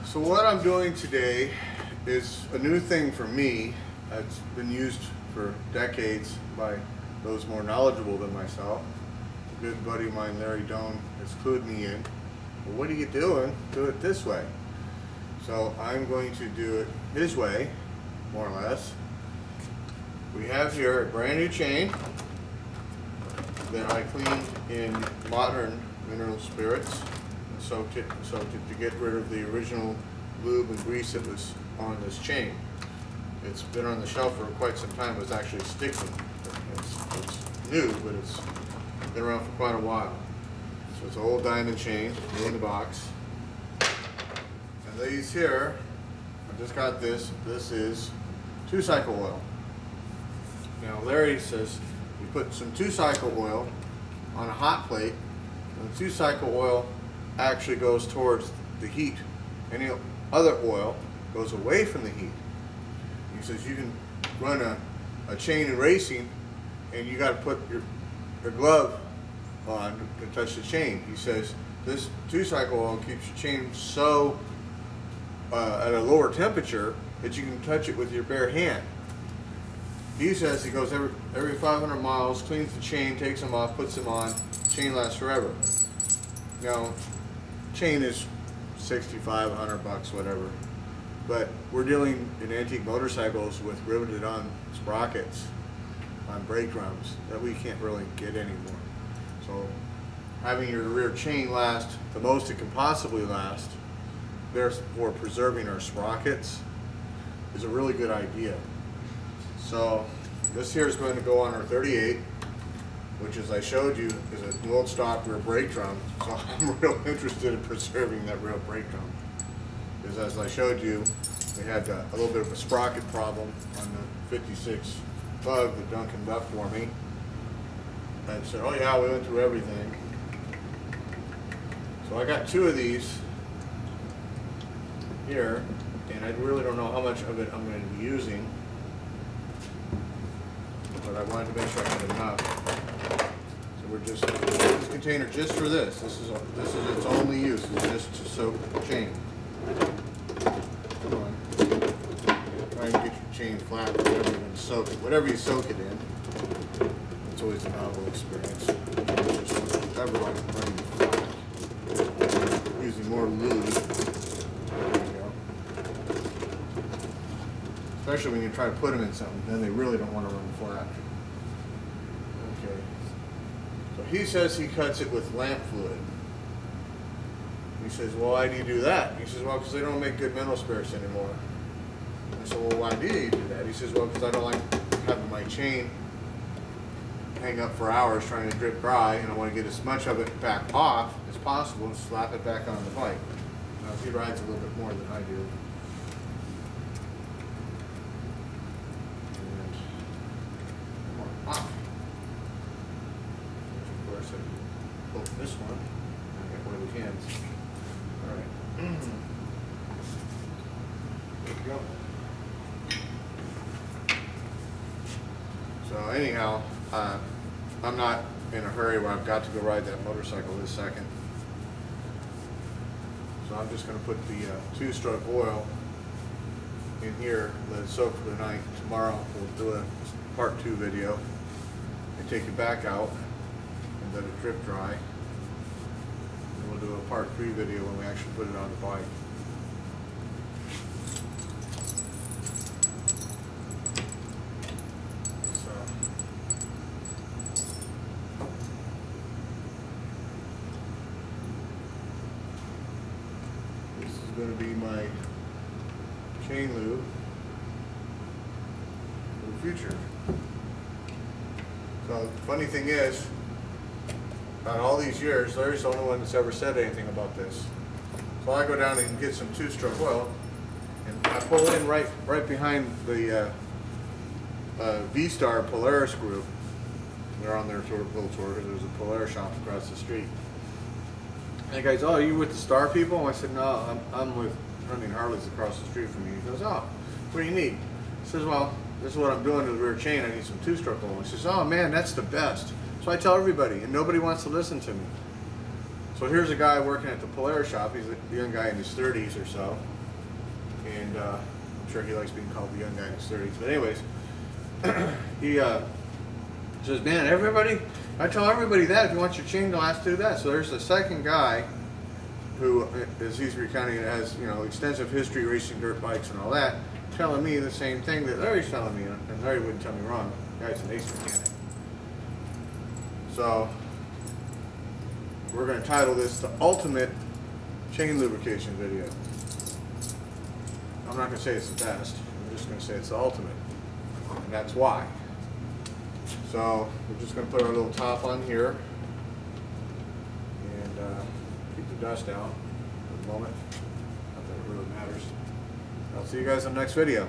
So what I'm doing today is a new thing for me. It's been used for decades by those more knowledgeable than myself. A good buddy of mine, Larry Doan, has clued me in. Well, what are you doing? Do it this way. So I'm going to do it his way, more or less. We have here a brand new chain that I cleaned in modern mineral spirits and soaked it to get rid of the original lube and grease that was on this chain. It's been on the shelf for quite some time. It's actually sticking. It's new, but it's been around for quite a while. So it's an old diamond chain in the box. And these here, I just got this. This is 2-cycle oil. Now Larry says you put some 2-cycle oil on a hot plate, and the 2-cycle oil actually goes towards the heat. Any other oil goes away from the heat. He says you can run a chain in racing and you got to put your glove on to touch the chain. He says this 2-cycle oil keeps your chain so at a lower temperature that you can touch it with your bare hand. He says he goes every 500 miles, cleans the chain, takes them off, puts them on. Chain lasts forever. Now, chain is 65, 100 bucks, whatever. But we're dealing in antique motorcycles with riveted on sprockets on brake drums that we can't really get anymore. So having your rear chain last the most it can possibly last, therefore preserving our sprockets, is a really good idea. So this here is going to go on our 38, which, as I showed you, is an old stock rear brake drum. So I'm real interested in preserving that real brake drum. Because as I showed you, we had a little bit of a sprocket problem on the 56 Bug that Duncan left for me. And I said, oh yeah, we went through everything. So I got 2 of these here, and I really don't know how much of it I'm going to be using. But I wanted to make sure I had enough. So we're just this container just for this. This is its only use. It's just to soak the chain. Come on. Try and get your chain flat. Whatever you're going to soak it. Whatever you soak it in. It's always a novel experience. Whatever I can bring it flat. Using more lube. There you go. Especially when you try to put them in something, then they really don't want to run flat. Okay. So he says he cuts it with lamp fluid. He says, well, why do you do that? He says, well, because they don't make good mineral spirits anymore. I said, well, why do you do that? He says, well, because I don't like having my chain hang up for hours trying to drip dry, and I want to get as much of it back off as possible and slap it back on the bike. Now, he rides a little bit more than I do. Off. Of course, I open this one. I got one of the cans. All right. There we go. So anyhow, I'm not in a hurry where I've got to go ride that motorcycle this second. So I'm just going to put the 2-stroke oil in here, let it soak for the night. Tomorrow we'll do a part 2 video. And take it back out and let it drip dry. And we'll do a part 3 video when we actually put it on the bike. So this is going to be my chain lube for the future. So the funny thing is, about all these years, Larry's the only one that's ever said anything about this. So I go down and get some 2-stroke oil, and I pull in right behind the V-Star Polaris group. They're on their little tour. There's a Polaris shop across the street. And the guy's, oh, are you with the Star people? And I said, no, I'm with running Harleys across the street from me. He goes, oh, what do you need? He says, well, this is what I'm doing to the rear chain. I need some 2-stroke oil. He says, oh man, that's the best. So I tell everybody, and nobody wants to listen to me. So here's a guy working at the Polaris shop. He's a young guy in his 30s or so, and I'm sure he likes being called the young guy in his 30s. But anyways, he says, "Man, everybody, I tell everybody that if you want your chain to last, do that." So there's the second guy who, as he's recounting it, has, you know, extensive history racing dirt bikes and all that, telling me the same thing that Larry's telling me, and Larry wouldn't tell me wrong. The guy's an ace mechanic. So we're going to title this the ultimate chain lubrication video. I'm not going to say it's the best. I'm just going to say it's the ultimate, and that's why. So we're just going to put our little top on here and keep the dust out for the moment. Not that it really matters. I'll see you guys in the next video.